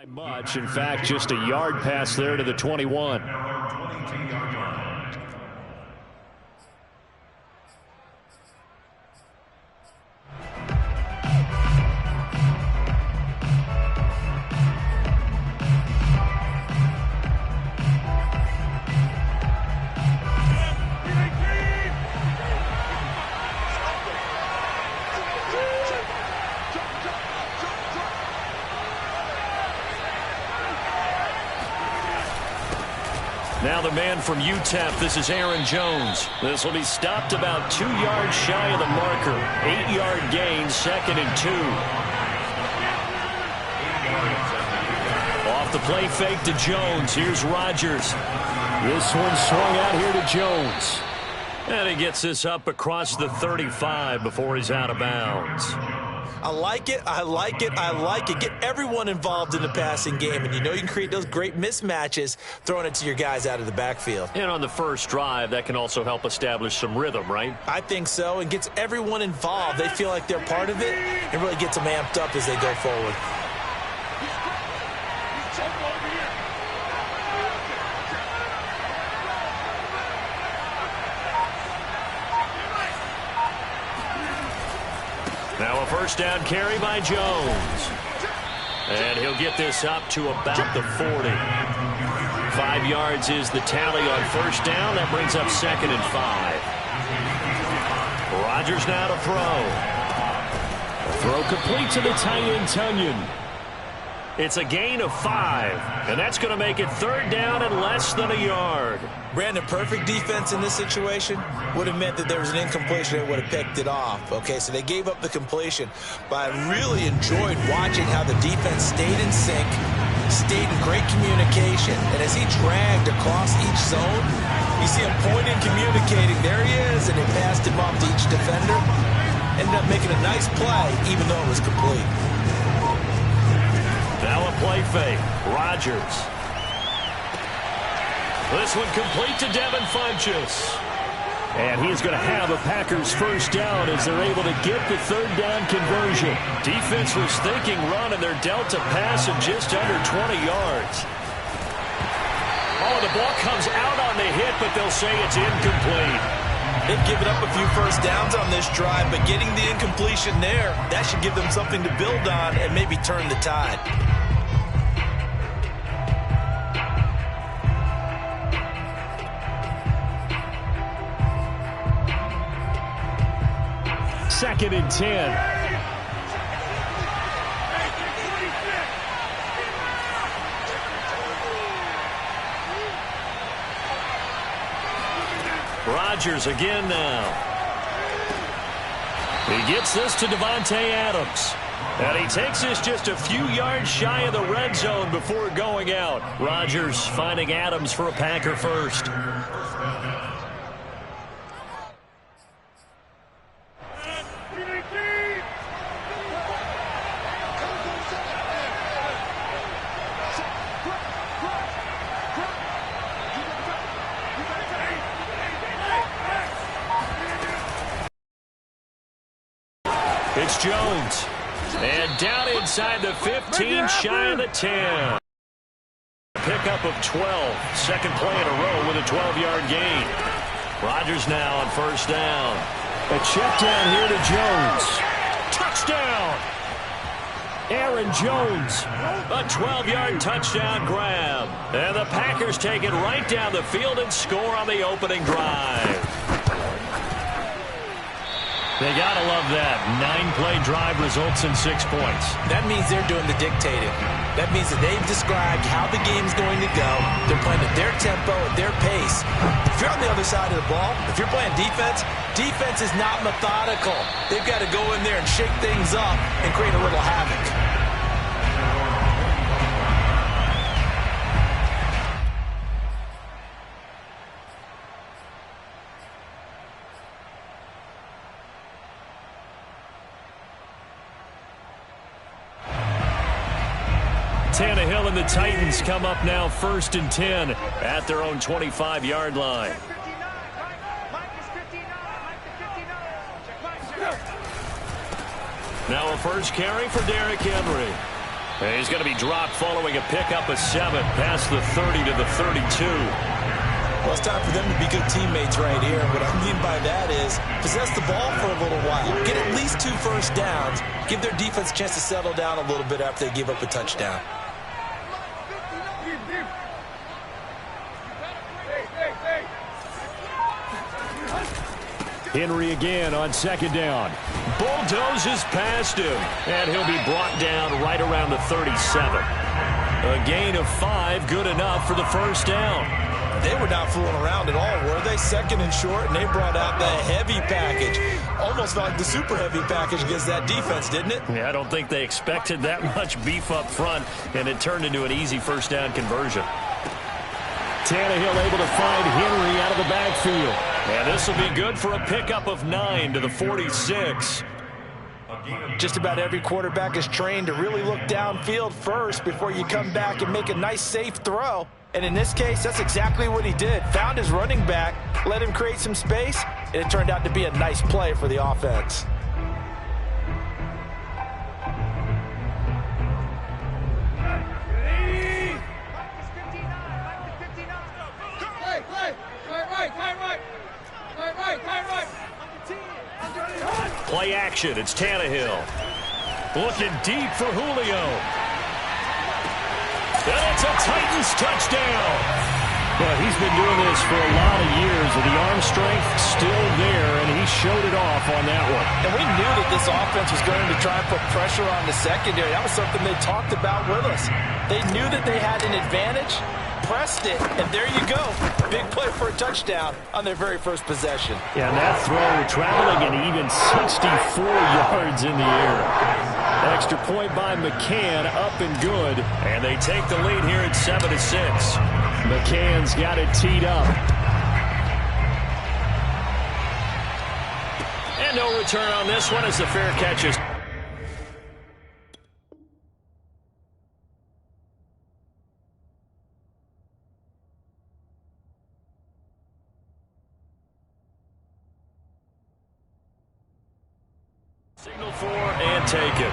Much, in fact, just a yard pass there to the 21. Now the man from UTEP, this is Aaron Jones. This will be stopped about 2 yards shy of the marker. 8-yard gain, 2nd and 2. Off the play fake to Jones. Here's Rodgers. This one swung out here to Jones. And he gets this up across the 35 before he's out of bounds. I like it, I like it, I like it. Get everyone involved in the passing game, and you know you can create those great mismatches throwing it to your guys out of the backfield. And on the first drive, that can also help establish some rhythm, right? I think so, and gets everyone involved. They feel like they're part of it, and really gets them amped up as they go forward. Now a first down carry by Jones. And he'll get this up to about the 40. 5 yards is the tally on first down. That brings up 2nd and 5. Rodgers now to throw. The throw complete to the tight end, Tunyon. It's a gain of 5, and that's going to make it 3rd down and less than a yard. Brandon, perfect defense in this situation would have meant that there was an incompletion that would have picked it off. Okay, so they gave up the completion, but I really enjoyed watching how the defense stayed in sync, stayed in great communication, and as he dragged across each zone, you see him pointing, communicating. There he is, and they passed him off to each defender. Ended up making a nice play, even though it was complete. Now a play fake. Rodgers. This one complete to Devin Funchess. And he's going to have a Packers first down as they're able to get the 3rd down conversion. Defense was thinking run, and they're dealt a pass of just under 20 yards. Oh, the ball comes out on the hit, but they'll say it's incomplete. They've given up a few first downs on this drive, but getting the incompletion there, that should give them something to build on and maybe turn the tide. Second and 10. Rodgers again now. He gets this to Davante Adams. And he takes this just a few yards shy of the red zone before going out. Rodgers finding Adams for a Packer first. It's Jones. And down inside the 15, shy of the 10. Pickup of 12. Second play in a row with a 12-yard gain. Rodgers now on first down. A check down here to Jones. Touchdown! Aaron Jones. A 12-yard touchdown grab. And the Packers take it right down the field and score on the opening drive. They got to love that. 9-play drive results in 6 points. That means they're doing the dictating. That means that they've described how the game's going to go. They're playing at their tempo, at their pace. If you're on the other side of the ball, if you're playing defense, defense is not methodical. They've got to go in there and shake things up and create a little havoc. Tannehill and the Titans come up now 1st and 10 at their own 25-yard line. Now a first carry for Derrick Henry. And he's going to be dropped following a pickup of 7 past the 30 to the 32. Well, it's time for them to be good teammates right here. And what I mean by that is possess the ball for a little while. Get at least 2 first downs. Give their defense a chance to settle down a little bit after they give up a touchdown. Henry again on 2nd down. Bulldozes past him. And he'll be brought down right around the 37. A gain of 5, good enough for the first down. They were not fooling around at all, were they? 2nd and short, and they brought out the heavy package. Almost like the super heavy package against that defense, didn't it? Yeah, I don't think they expected that much beef up front, and it turned into an easy first down conversion. Tannehill able to find Henry out of the backfield. And this will be good for a pickup of 9 to the 46. Just about every quarterback is trained to really look downfield first before you come back and make a nice, safe throw. And in this case, that's exactly what he did. Found his running back, let him create some space, and it turned out to be a nice play for the offense. Play action, it's Tannehill. Looking deep for Julio. And it's a Titans touchdown. Well, he's been doing this for a lot of years, with the arm strength still there, and he showed it off on that one. And we knew that this offense was going to try and put pressure on the secondary. That was something they talked about with us. They knew that they had an advantage, pressed it, and there you go. Big play for a touchdown on their very first possession. Yeah, and that throw traveling an even 64 yards in the air. Extra point by McCann, up and good. And they take the lead here at 7-6. McCann's got it teed up. And no return on this one as the fair catch is. Signal for and take it.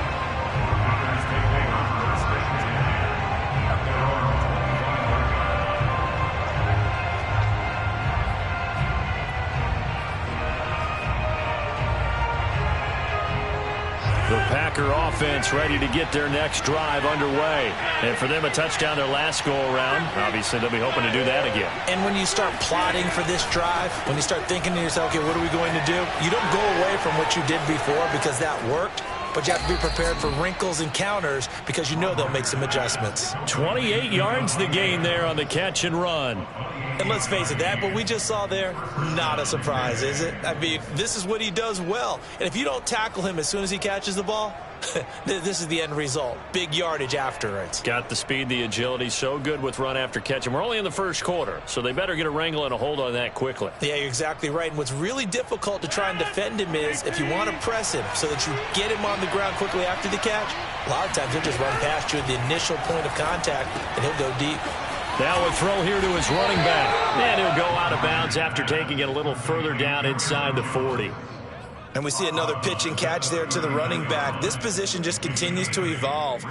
The Packer offense ready to get their next drive underway. And for them, a touchdown their last go-around. Obviously, they'll be hoping to do that again. And when you start plotting for this drive, when you start thinking to yourself, okay, what are we going to do? You don't go away from what you did before because that worked. But you have to be prepared for wrinkles and counters because you know they'll make some adjustments. 28 yards the gain there on the catch and run. And let's face it, that what we just saw there, not a surprise, is it? I mean, this is what he does well. And if you don't tackle him as soon as he catches the ball, this is the end result. Big yardage after it. Got the speed, the agility, so good with run after catch. And we're only in the first quarter, so they better get a wrangle and a hold on that quickly. Yeah, you're exactly right. And what's really difficult to try and defend him is if you want to press him so that you get him on the ground quickly after the catch, a lot of times he'll just run past you at the initial point of contact, and he'll go deep. Now a throw here to his running back. And he'll go out of bounds after taking it a little further down inside the 40. And we see another pitch and catch there to the running back. This position just continues to evolve.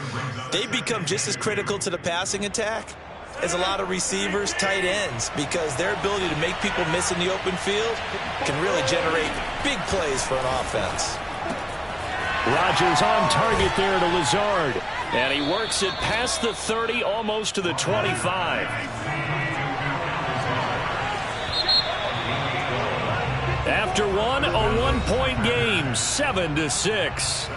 They become just as critical to the passing attack as a lot of receivers, tight ends, because their ability to make people miss in the open field can really generate big plays for an offense. Rodgers on target there to Lazard. And he works it past the 30, almost to the 25. After one, a one-point game, 7-6.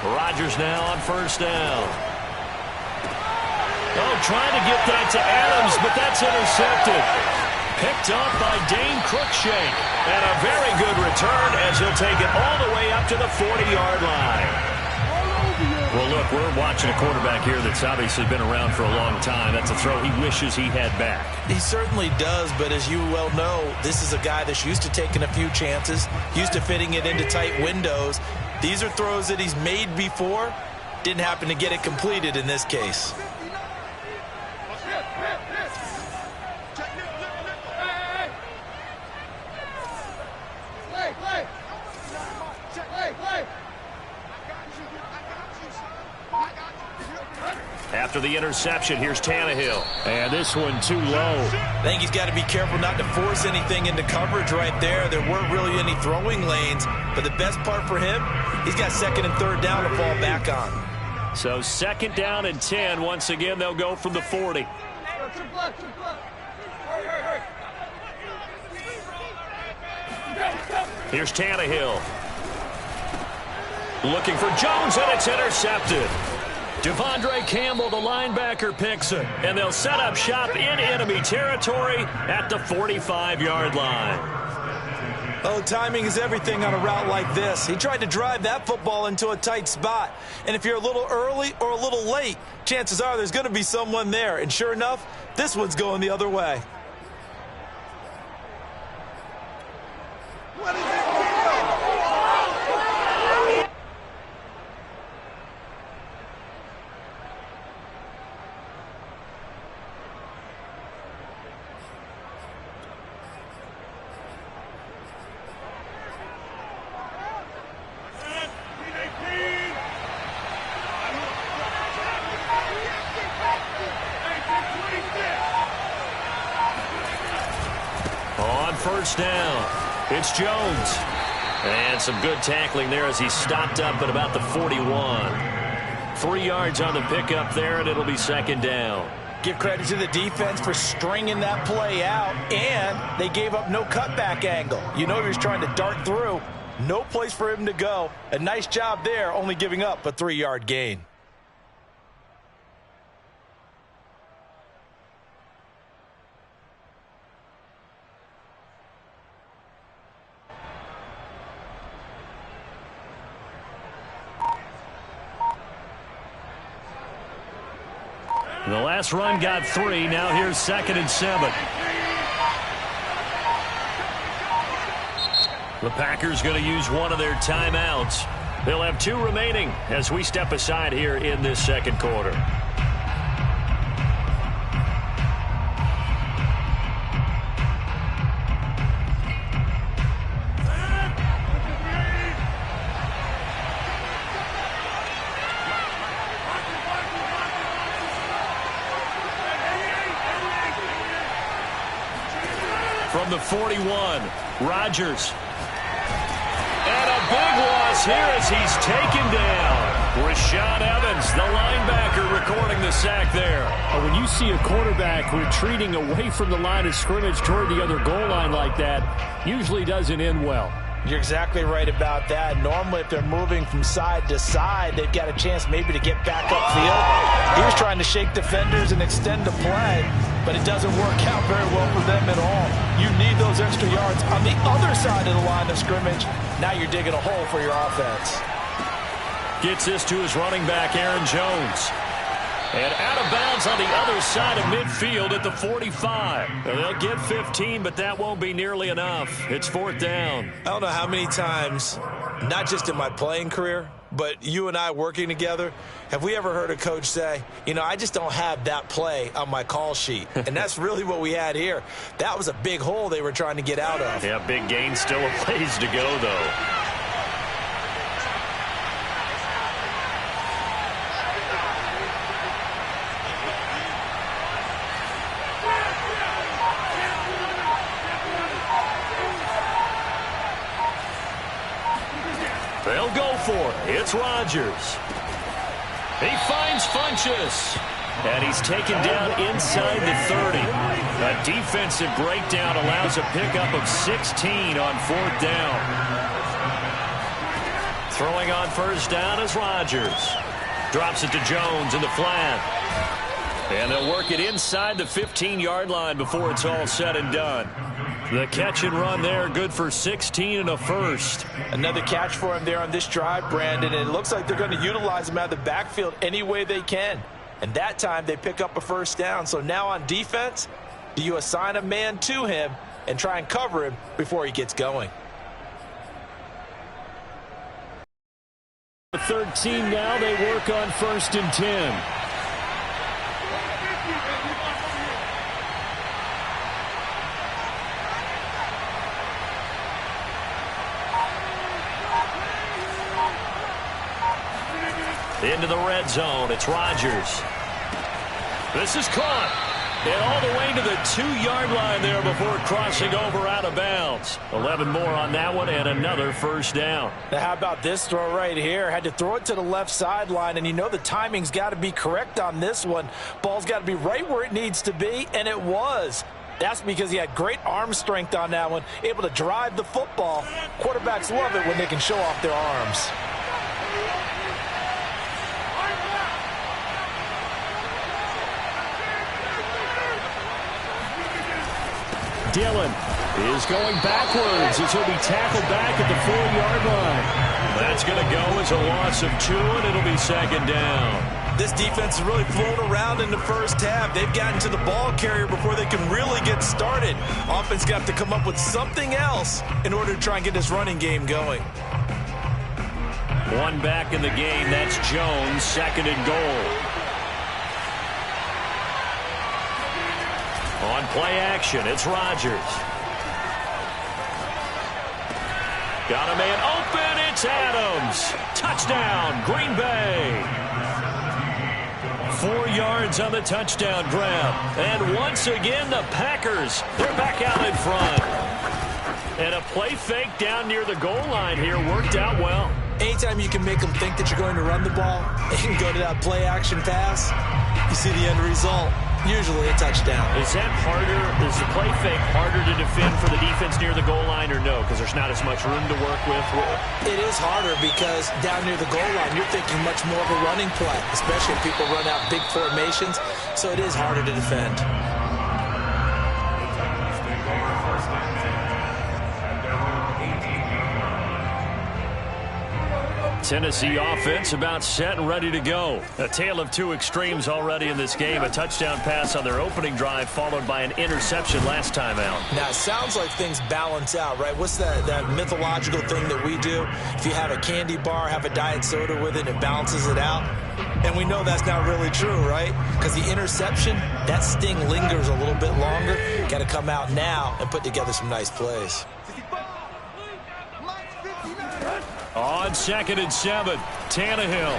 Rodgers now on first down. Oh, trying to get that to Adams, but that's intercepted. Picked up by Dane Cruikshank. And a very good return as he'll take it all the way up to the 40-yard line. Well, look, we're watching a quarterback here that's obviously been around for a long time. That's a throw he wishes he had back. He certainly does, but as you well know, this is a guy that's used to taking a few chances, used to fitting it into tight windows. These are throws that he's made before. Didn't happen to get it completed in this case. after the interception. Here's Tannehill. And this one too low. I think he's got to be careful not to force anything into coverage right there. There weren't really any throwing lanes. But the best part for him, he's got second and third down to fall back on. So second down and 10. Once again, they'll go from the 40. Here's Tannehill. Looking for Jones, and it's intercepted. Devondre Campbell, the linebacker, picks it. And they'll set up shop in enemy territory at the 45-yard line. Oh, timing is everything on a route like this. He tried to drive that football into a tight spot. And if you're a little early or a little late, chances are there's going to be someone there. And sure enough, this one's going the other way. What is it? First down. It's Jones. And some good tackling there as he stopped up at about the 41. 3 yards on the pickup there, and it'll be second down. Give credit to the defense for stringing that play out, and they gave up no cutback angle. You know he was trying to dart through. No place for him to go. A nice job there, only giving up a 3-yard gain. The last run got 3. Now here's second and 7. The Packers going to use one of their timeouts. They'll have 2 remaining as we step aside here in this second quarter. From the 41, Rodgers. And a big loss here as he's taken down. Rashaan Evans, the linebacker, recording the sack there. When you see a quarterback retreating away from the line of scrimmage toward the other goal line like that, usually doesn't end well. You're exactly right about that. Normally, if they're moving from side to side, they've got a chance maybe to get back upfield. He was trying to shake defenders and extend the play, but it doesn't work out very well for them at all. You need those extra yards on the other side of the line of scrimmage. Now you're digging a hole for your offense. Gets this to his running back, Aaron Jones. And out of bounds on the other side of midfield at the 45. They'll get 15, but that won't be nearly enough. It's fourth down. I don't know how many times, not just in my playing career, but you and I working together, have we ever heard a coach say, you know, I just don't have that play on my call sheet. And that's really what we had here. That was a big hole they were trying to get out of. Yeah, big gain, still a ways to go, though. They'll go for it. It's Rodgers. He finds Funchess. And he's taken down inside the 30. A defensive breakdown allows a pickup of 16 on fourth down. Throwing on first down is Rodgers. Drops it to Jones in the flat. And they'll work it inside the 15-yard line before it's all said and done. The catch and run there, good for 16 and a first. Another catch for him there on this drive, Brandon, and it looks like they're going to utilize him out of the backfield any way they can. And that time they pick up a first down. So now on defense, do you assign a man to him and try and cover him before he gets going? The third team now, they work on first and 10. Into the red zone. It's Rodgers. This is caught. And all the way to the 2-yard line there before crossing over out of bounds. 11 more on that one and another first down. Now how about this throw right here? Had to throw it to the left sideline, and you know the timing's got to be correct on this one. Ball's got to be right where it needs to be, and it was. That's because he had great arm strength on that one, able to drive the football. Quarterbacks love it when they can show off their arms. Dillon is going backwards as he'll be tackled back at the 4-yard line. That's going to go as a loss of 2, and it'll be second down. This defense has really flown around in the first half. They've gotten to the ball carrier before they can really get started. Offense got to come up with something else in order to try and get this running game going. One back in the game. That's Jones, second and goal. On play action, it's Rodgers. Got a man open, it's Adams. Touchdown, Green Bay. 4 yards on the touchdown grab. And once again, the Packers, they're back out in front. And a play fake down near the goal line here worked out well. Anytime you can make them think that you're going to run the ball and go to that play action pass, you see the end result. Usually a touchdown. Is that harder? Is the play fake harder to defend for the defense near the goal line or no? Because there's not as much room to work with? It is harder because down near the goal line, you're thinking much more of a running play, especially if people run out big formations. So it is harder to defend. Tennessee offense about set and ready to go. A tale of two extremes already in this game. A touchdown pass on their opening drive followed by an interception last time out. Now, it sounds like things balance out, right? What's that mythological thing that we do? If you have a candy bar, have a diet soda with it, it balances it out. And we know that's not really true, right? Because the interception, that sting lingers a little bit longer. Got to come out now and put together some nice plays. On 2nd and 7, Tannehill.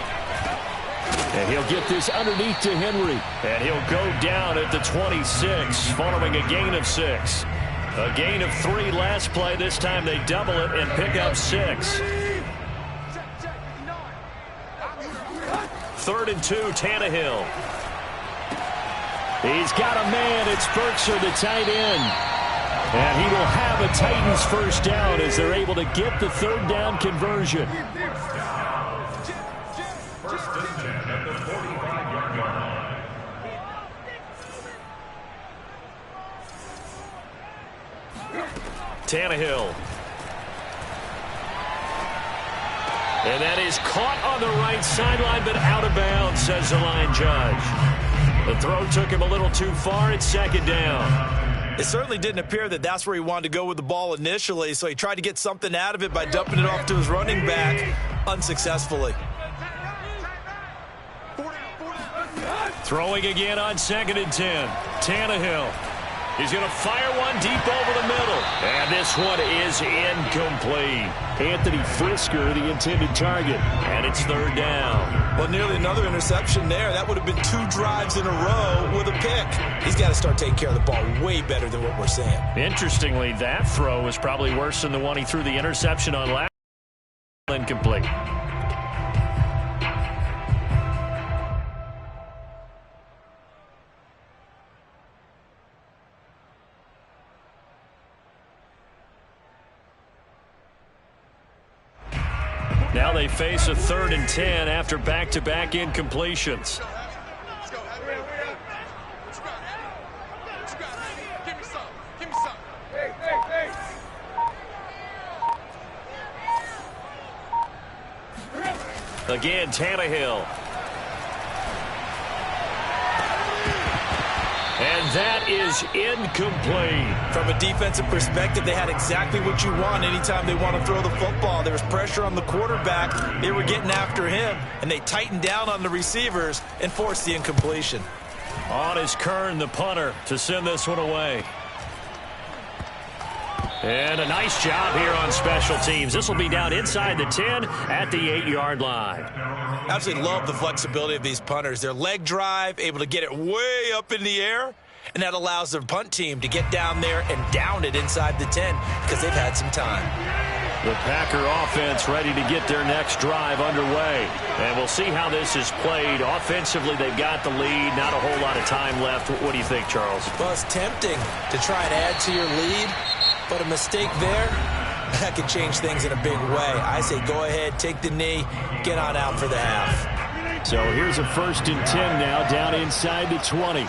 And he'll get this underneath to Henry. And he'll go down at the 26 following a gain of 6. A gain of 3 last play. This time they double it and pick up 6. 3rd and 2, Tannehill. He's got a man. It's Berkshire, the tight end. And he will have a Titans first down as they're able to get the 3rd down conversion. Tannehill. And that is caught on the right sideline, but out of bounds, says the line judge. The throw took him a little too far. It's 2nd down. It certainly didn't appear that that's where he wanted to go with the ball initially, so he tried to get something out of it by dumping it off to his running back unsuccessfully. Throwing again on 2nd and 10. Tannehill. He's going to fire one deep over the middle. And this one is incomplete. Anthony Frisker, the intended target. And it's 3rd down. Well, nearly another interception there. That would have been 2 drives in a row with a pick. He's got to start taking care of the ball way better than what we're seeing. Interestingly, that throw was probably worse than the one he threw the interception on last. Incomplete. Now they face a 3rd and 10 after back-to-back incompletions. Again, Tannehill. And that is incomplete. From a defensive perspective, they had exactly what you want anytime they want to throw the football. There was pressure on the quarterback. They were getting after him, and they tightened down on the receivers and forced the incompletion. On is Kern, the punter, to send this one away. And a nice job here on special teams. This will be down inside the 10 at the 8-yard line. Absolutely love the flexibility of these punters. Their leg drive, able to get it way up in the air, and that allows their punt team to get down there and down it inside the 10 because they've had some time. The Packer offense ready to get their next drive underway. And we'll see how this is played. Offensively, they've got the lead. Not a whole lot of time left. What do you think, Charles? Well, it's tempting to try and add to your lead, but a mistake there, that could change things in a big way. I say go ahead, take the knee, get on out for the half. So here's a 1st and 10 now, down inside the 20.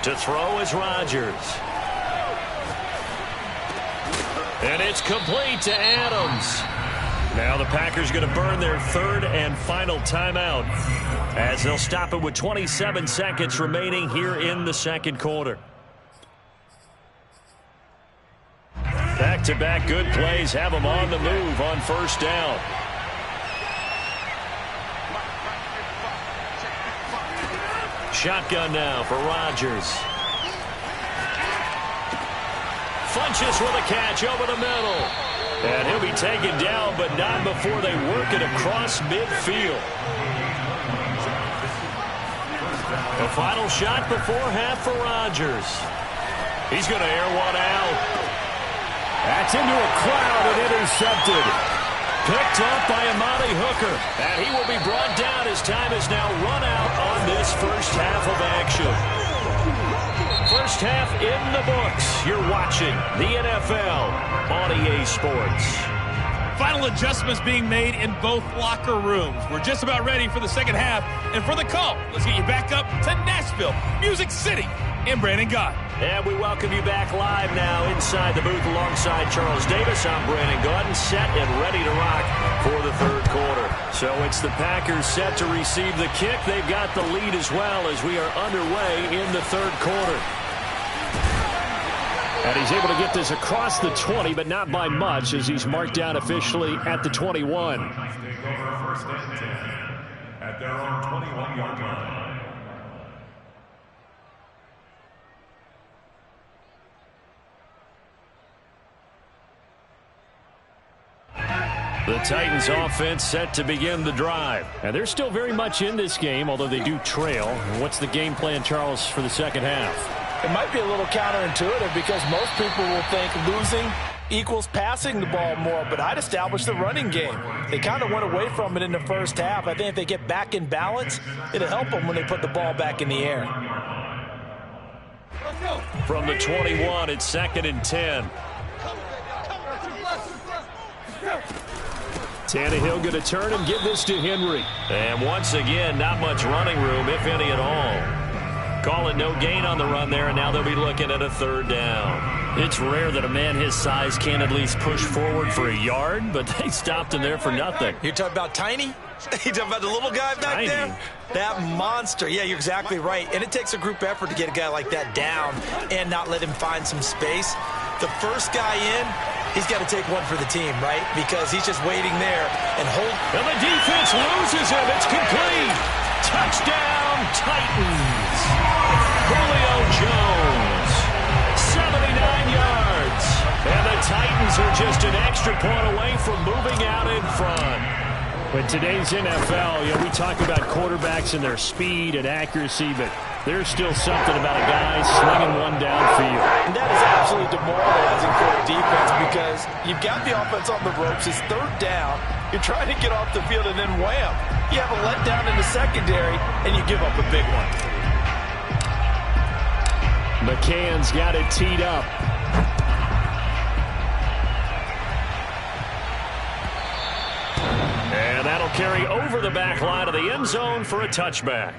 To throw is Rodgers. And it's complete to Adams. Now the Packers going to burn their 3rd and final timeout as they'll stop it with 27 seconds remaining here in the 2nd quarter. Back-to-back good plays have them on the move on 1st down. Shotgun now for Rodgers. Funches with a catch over the middle. And he'll be taken down, but not before they work it across midfield. The final shot before half for Rodgers. He's going to air one out. That's into a crowd and intercepted. Picked up by Amani Hooker. And he will be brought down as time is now run out on this first half of action. First half in the books. You're watching the NFL on EA Sports. Final adjustments being made in both locker rooms. We're just about ready for the second half. And for the call, let's get you back up to Nashville, Music City, and Brandon Gaudin. And we welcome you back live now inside the booth alongside Charles Davis. I'm Brandon Gaudin, set and ready to rock for the 3rd quarter. So it's the Packers set to receive the kick. They've got the lead as well as we are underway in the 3rd quarter. And he's able to get this across the 20, but not by much as he's marked down officially at the 21. At their own 21-yard line. The Titans offense set to begin the drive. And they're still very much in this game, although they do trail. What's the game plan, Charles, for the second half? It might be a little counterintuitive because most people will think losing equals passing the ball more, but I'd establish the running game. They kind of went away from it in the first half. I think if they get back in balance, it'll help them when they put the ball back in the air. From the 21, it's 2nd and 10. Tannehill going to turn and give this to Henry. And once again, not much running room, if any at all. Call it no gain on the run there, and now they'll be looking at a 3rd down. It's rare that a man his size can at least push forward for a yard, but they stopped him there for nothing. You're talking about Tiny? You're talking about the little guy back there? That monster. Yeah, you're exactly right. And it takes a group effort to get a guy like that down and not let him find some space. The first guy in, he's got to take one for the team, right? Because he's just waiting there and hold. And the defense loses him. It's complete. Touchdown, Titans. Julio Jones, 79 yards. And the Titans are just an extra point away from moving out in front. In today's NFL, we talk about quarterbacks and their speed and accuracy, but there's still something about a guy slinging one downfield. And that is absolutely demoralizing for a defense because you've got the offense on the ropes. It's 3rd down. You're trying to get off the field, and then wham, you have a letdown in the secondary, and you give up a big one. McCann's got it teed up. And that'll carry over the back line of the end zone for a touchback.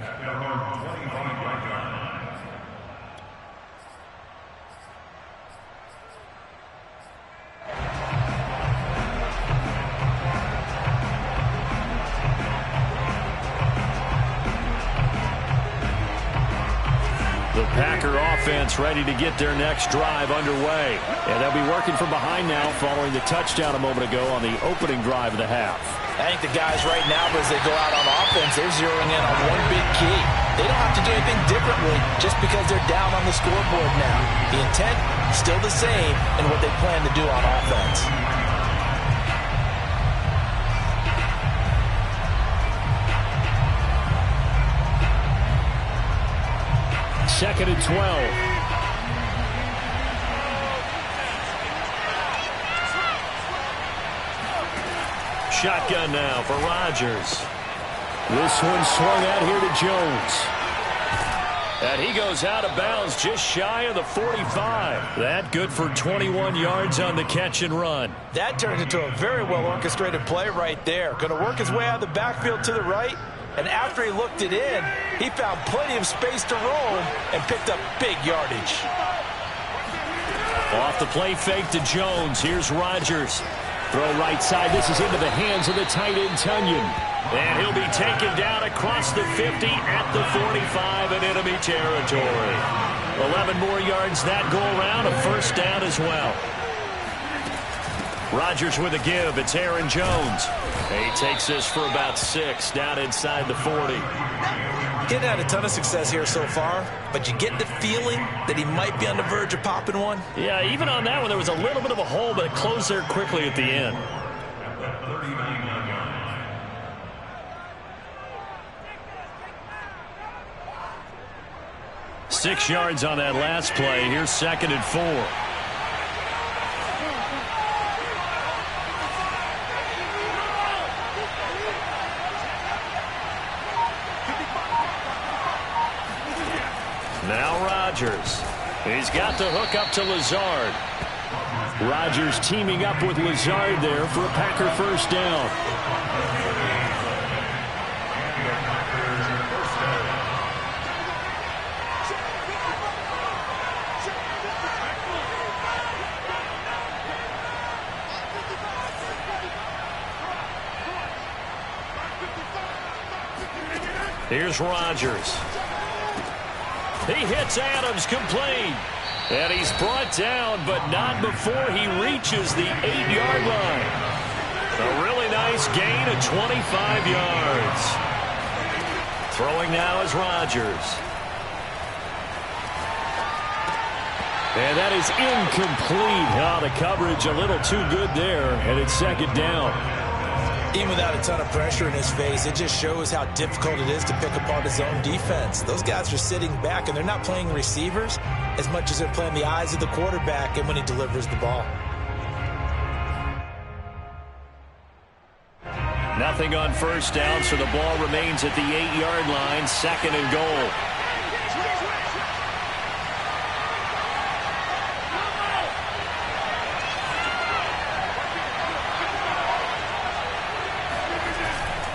The Packer offense ready to get their next drive underway. And they'll be working from behind now following the touchdown a moment ago on the opening drive of the half. I think the guys right now, as they go out on offense, they're zeroing in on one big key. to do anything differently just because they're down on the scoreboard now. The intent still the same in what they plan to do on offense. Second and 12. Shotgun now for Rodgers. This one swung out here to Jones. And he goes out of bounds just shy of the 45. That good for 21 yards on the catch and run. That turned into a very well-orchestrated play right there. Going to work his way out of the backfield to the right. And after he looked it in, he found plenty of space to roam and picked up big yardage. Off the play fake to Jones. Here's Rodgers. Throw right side. This is into the hands of the tight end, Tunyon. And he'll be taken down across the 50 at the 45 in enemy territory. 11 more yards that go around. A first down as well. Rodgers with a give. It's Aaron Jones. He takes this for about 6 down inside the 40. He hadn't had a ton of success here so far, but you get the feeling that he might be on the verge of popping one. Yeah, even on that one, there was a little bit of a hole, but it closed there quickly at the end. 6 yards on that last play. Here's second and 4. Now Rodgers. He's got the hook up to Lazard. Rodgers teaming up with Lazard there for a Packer first down. Here's Rodgers. He hits Adams complete. And he's brought down, but not before he reaches the 8-yard line. A really nice gain of 25 yards. Throwing now is Rodgers. And that is incomplete. Oh, the coverage a little too good there, and it's second down. Even without a ton of pressure in his face, it just shows how difficult it is to pick apart his own defense. Those guys are sitting back, and they're not playing receivers as much as they're playing the eyes of the quarterback and when he delivers the ball. Nothing on first down, so the ball remains at the 8-yard line, second and goal.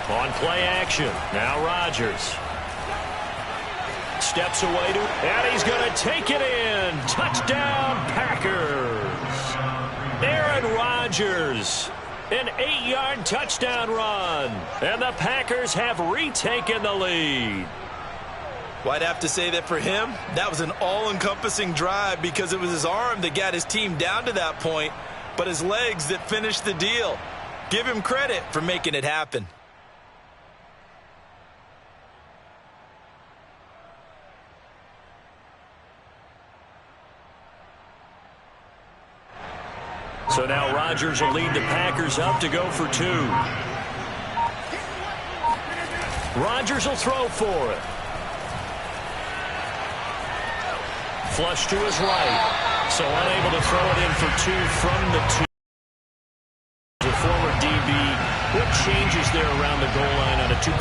On play action, now Rodgers. Steps away to, and he's going to take it in. Touchdown, Packers. Aaron Rodgers, an 8-yard touchdown run. And the Packers have retaken the lead. Well, I'd have to say that for him, that was an all-encompassing drive because it was his arm that got his team down to that point, but his legs that finished the deal. Give him credit for making it happen. So now Rodgers will lead the Packers up to go for 2. Rodgers will throw for it. Flush to his right. So unable to throw it in for 2 from the 2. The former DB. What changes there around the goal line on a 2?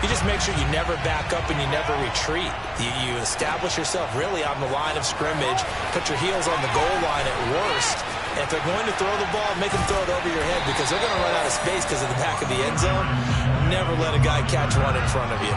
You just make sure you never back up and you never retreat. You establish yourself really on the line of scrimmage, put your heels on the goal line at worst, and if they're going to throw the ball, make them throw it over your head because they're going to run out of space because of the back of the end zone. Never let a guy catch one in front of you.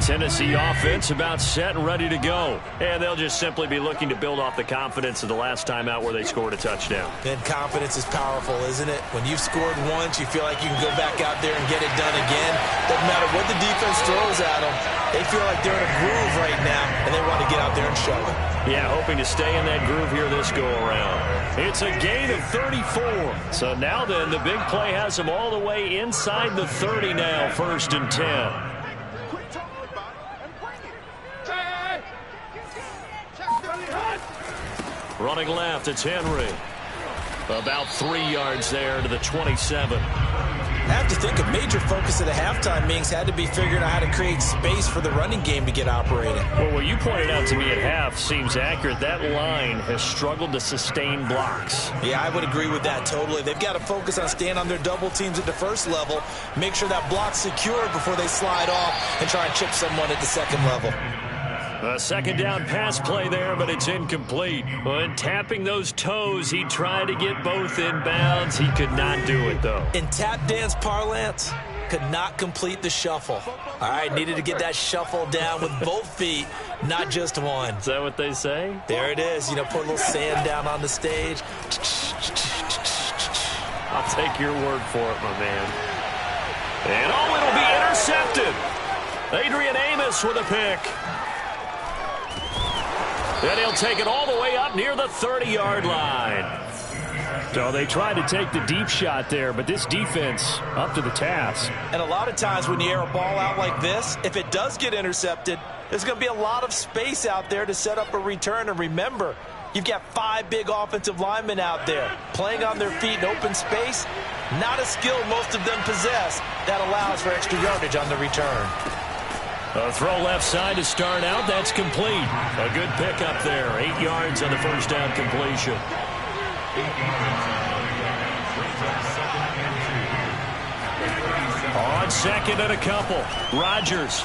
Tennessee offense about set and ready to go. And they'll just simply be looking to build off the confidence of the last time out where they scored a touchdown. And confidence is powerful, isn't it? When you've scored once, you feel like you can go back out there and get it done again. Doesn't matter what the defense throws at them. They feel like they're in a groove right now, and they want to get out there and show it. Yeah, hoping to stay in that groove here this go around. It's a gain of 34. So now then, the big play has them all the way inside the 30 now, 1st and 10. Running left, it's Henry. About 3 yards there to the 27. I have to think a major focus of the halftime meetings had to be figuring out how to create space for the running game to get operating. Well, what you pointed out to me at half seems accurate. That line has struggled to sustain blocks. Yeah, I would agree with that totally. They've got to focus on staying on their double teams at the first level, make sure that block's secure before they slide off and try and chip someone at the second level. A second down pass play there, but it's incomplete. When tapping those toes, he tried to get both in bounds. He could not do it, though. In tap dance parlance, could not complete the shuffle. All right, needed to get that shuffle down with both feet, not just one. Is that what they say? There it is. You know, put a little sand down on the stage. I'll take your word for it, my man. And oh, it'll be intercepted. Adrian Amos with a pick. And he'll take it all the way up near the 30-yard line. So they tried to take the deep shot there, but this defense up to the task. And a lot of times when you air a ball out like this, if it does get intercepted, there's going to be a lot of space out there to set up a return. And remember, you've got 5 big offensive linemen out there playing on their feet in open space. Not a skill most of them possess that allows for extra yardage on the return. A throw left side to start out. That's complete. A good pickup there. 8 yards on the first down completion. On second and a couple. Rodgers.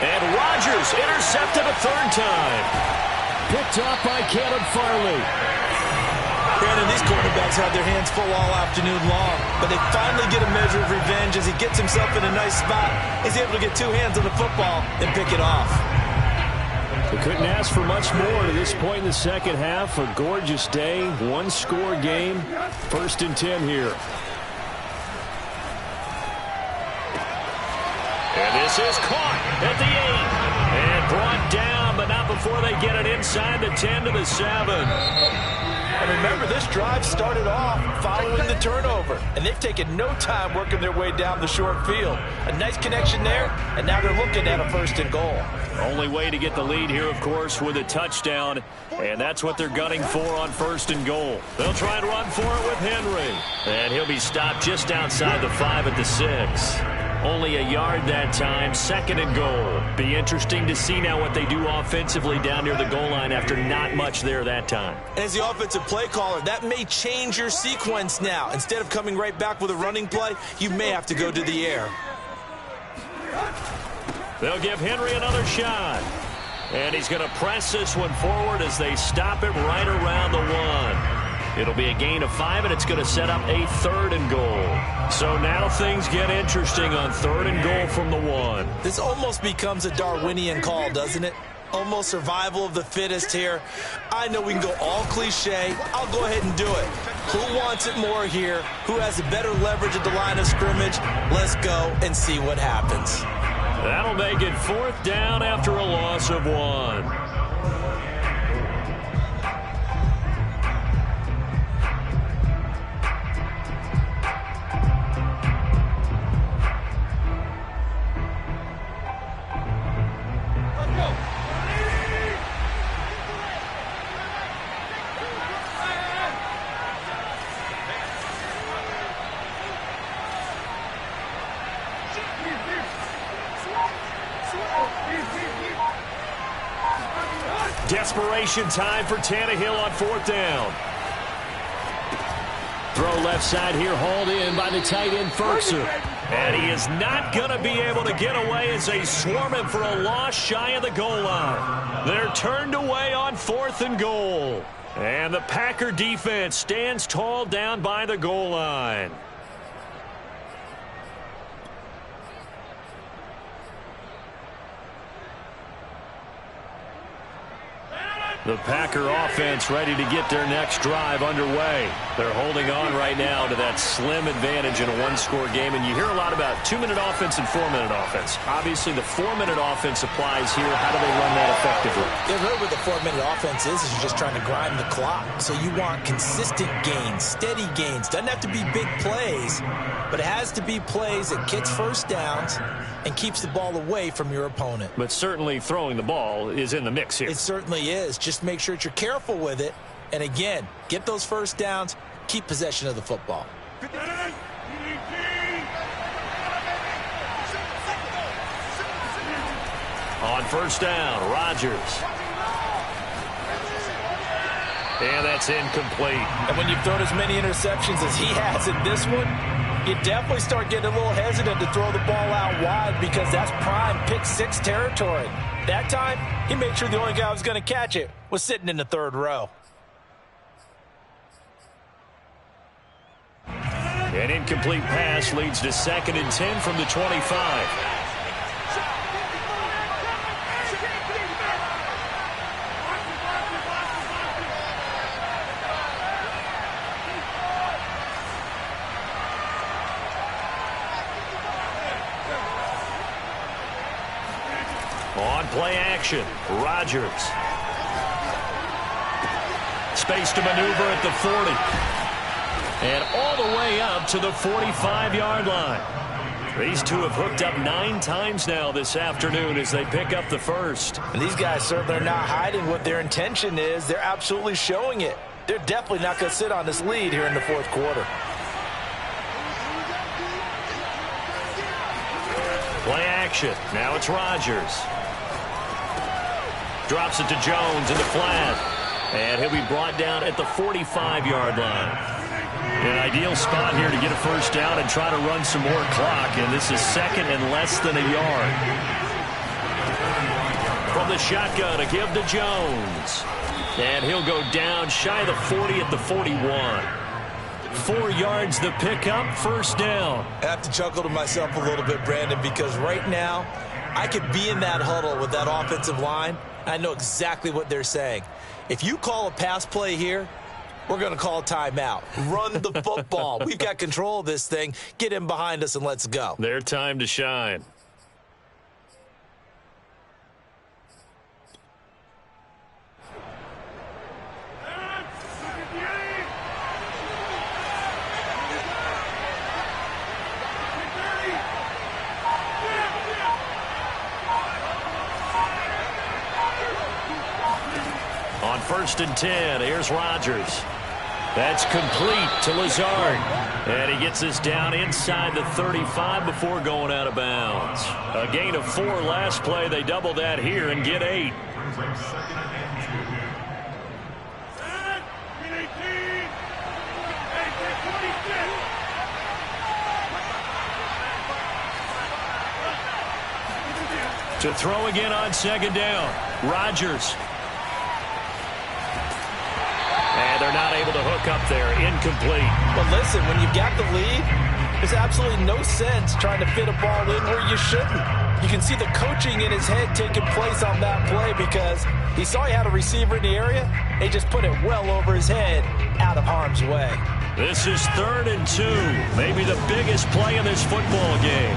And Rodgers intercepted a 3rd time. Picked up by Caleb Farley. Brandon, these quarterbacks had their hands full all afternoon long, but they finally get a measure of revenge as he gets himself in a nice spot. He's able to get 2 hands on the football and pick it off. We couldn't ask for much more to this point in the second half. A gorgeous day, 1-score game, 1st and 10 here. And this is caught at the 8 and brought down, but not before they get it inside the 10 to the 7. And remember, this drive started off following the turnover, and they've taken no time working their way down the short field. A nice connection there, and now they're looking at a 1st and goal. Only way to get the lead here, of course, with a touchdown, and that's what they're gunning for on 1st and goal. They'll try and run for it with Henry, and he'll be stopped just outside the 5 at the 6. Only a yard that time, 2nd and goal. Be interesting to see now what they do offensively down near the goal line after not much there that time. As the offensive play caller, that may change your sequence now. Instead of coming right back with a running play, you may have to go to the air. They'll give Henry another shot. And he's going to press this one forward as they stop it right around the 1. It'll be a gain of 5, and it's going to set up a 3rd and goal. So now things get interesting on 3rd and goal from the 1. This almost becomes a Darwinian call, doesn't it? Almost survival of the fittest here. I know we can go all cliche. I'll go ahead and do it. Who wants it more here? Who has a better leverage at the line of scrimmage? Let's go and see what happens. That'll make it 4th down after a loss of 1. Desperation time for Tannehill on 4th down. Throw left side here, hauled in by the tight end, Ferkser. And he is not going to be able to get away as they swarm him for a loss shy of the goal line. They're turned away on 4th and goal. And the Packer defense stands tall down by the goal line. The Packer offense ready to get their next drive underway. They're holding on right now to that slim advantage in a one-score game. And you hear a lot about 2-minute offense and 4-minute offense. Obviously, the 4-minute offense applies here. How do they run that effectively? Yeah, really what the 4-minute offense is you're just trying to grind the clock. So you want consistent gains, steady gains. Doesn't have to be big plays, but it has to be plays that gets first downs and keeps the ball away from your opponent. But certainly throwing the ball is in the mix here. It certainly is. Just make sure that you're careful with it. And again, get those first downs, keep possession of the football. On first down, Rodgers. And that's incomplete. And when you've thrown as many interceptions as he has in this one, you definitely start getting a little hesitant to throw the ball out wide because that's prime pick-6 territory. That time, he made sure the only guy who was going to catch it was sitting in the third row. An incomplete pass leads to 2nd and 10 from the 25. On play action, Rodgers. Space to maneuver at the 40. And all the way up to the 45-yard line. These two have hooked up 9 times now this afternoon as they pick up the first. And these guys certainly are not hiding what their intention is. They're absolutely showing it. They're definitely not going to sit on this lead here in the fourth quarter. Play action. Now it's Rodgers. Drops it to Jones in the flat. And he'll be brought down at the 45-yard line. An ideal spot here to get a first down and try to run some more clock. And this is 2nd and less than a yard. From the shotgun, a give to Jones. And he'll go down shy of the 40 at the 41. 4 yards the pickup, first down. I have to chuckle to myself a little bit, Brandon, because right now I could be in that huddle with that offensive line. I know exactly what they're saying. If you call a pass play here, we're going to call a timeout. Run the football. We've got control of this thing. Get in behind us and let's go. Their time to shine. On 1st and 10, here's Rodgers. That's complete to Lazard. And he gets us down inside the 35 before going out of bounds. A gain of 4 last play. They double that here and get 8. To throw again on 2nd down. Rodgers. And they're not able to hook up there. Incomplete. But listen, when you've got the lead, there's absolutely no sense trying to fit a ball in where you shouldn't. You can see the coaching in his head taking place on that play because he saw he had a receiver in the area. They just put it well over his head out of harm's way. This is 3rd and 2. Maybe the biggest play in this football game.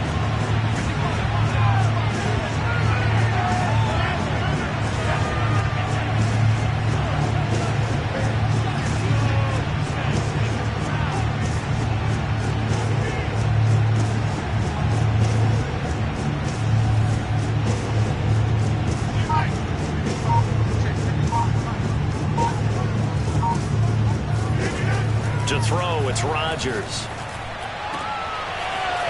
It's Rodgers.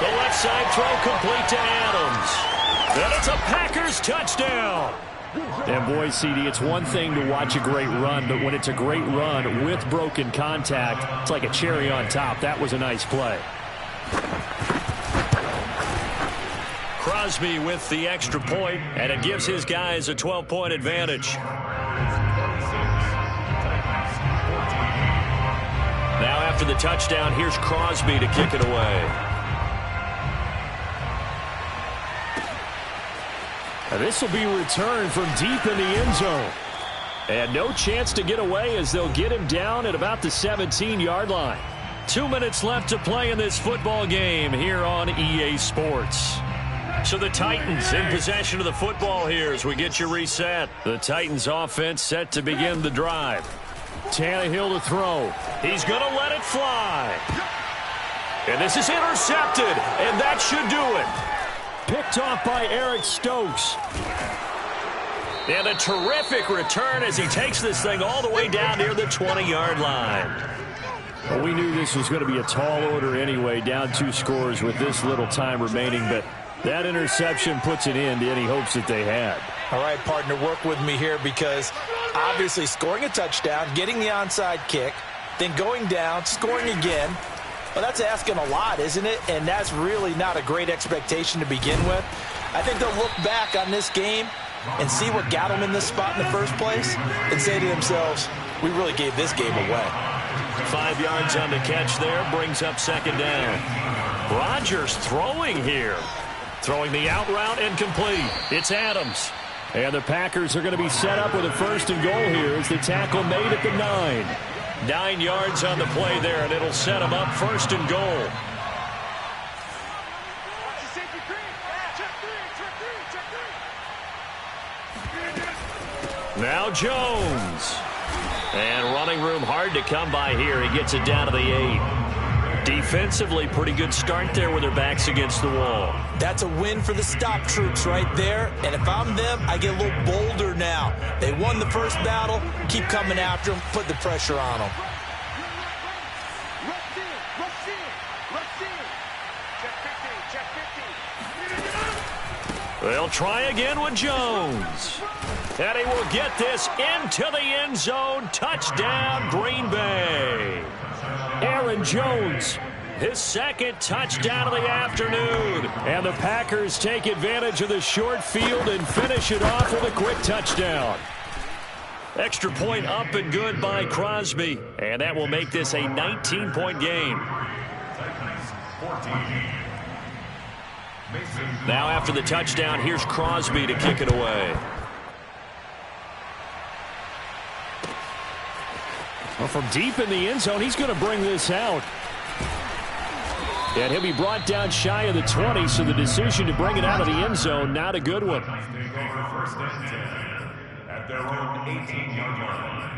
The left side throw complete to Adams. And it's a Packers touchdown. And boy, CD, it's one thing to watch a great run, but when it's a great run with broken contact, it's like a cherry on top. That was a nice play. Crosby with the extra point, and it gives his guys a 12-point advantage. Now after the touchdown, here's Crosby to kick it away. And this will be returned from deep in the end zone. And no chance to get away as they'll get him down at about the 17-yard line. 2 minutes left to play in this football game here on EA Sports. So the Titans in possession of the football here as we get you reset. The Titans offense set to begin the drive. Tannehill to throw. He's going to let it fly. And this is intercepted, and that should do it. Picked off by Eric Stokes. And a terrific return as he takes this thing all the way down near the 20-yard line. Well, we knew this was going to be a tall order anyway, down 2 scores with this little time remaining, but that interception puts an end to any hopes that they had. All right, partner, work with me here because obviously scoring a touchdown, getting the onside kick, then going down, scoring again, well, that's asking a lot, isn't it? And that's really not a great expectation to begin with. I think they'll look back on this game and see what got them in this spot in the first place and say to themselves, we really gave this game away. 5 yards on the catch there, brings up second down. Rodgers throwing here. Throwing the out route incomplete. It's Adams. And the Packers are going to be set up with a 1st and goal here as the tackle made at the 9. 9 yards on the play there, and it'll set them up 1st and goal. Now Jones. And running room hard to come by here. He gets it down to the 8. Defensively, pretty good start there with their backs against the wall. That's a win for the stop troops right there. And if I'm them, I get a little bolder now. They won the first battle. Keep coming after them. Put the pressure on them. They'll try again with Jones. And he will get this into the end zone. Touchdown, Green Bay. Aaron Jones, his 2nd touchdown of the afternoon. And the Packers take advantage of the short field and finish it off with a quick touchdown. Extra point up and good by Crosby. And that will make this a 19-point game. Now after the touchdown, here's Crosby to kick it away. Well, from deep in the end zone, he's going to bring this out. And he'll be brought down shy of the 20, so the decision to bring it out of the end zone, not a good one. At their own 18-yard line.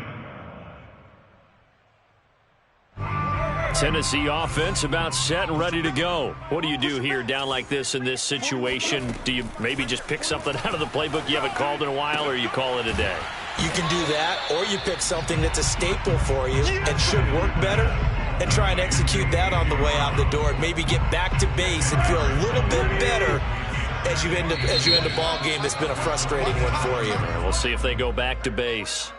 Tennessee offense about set and ready to go. What do you do here down like this in this situation? Do you maybe just pick something out of the playbook you haven't called in a while, or you call it a day? You can do that, or you pick something that's a staple for you and should work better and try and execute that on the way out the door and maybe get back to base and feel a little bit better as you end a ball game that's been a frustrating one for you. We'll see if they go back to base.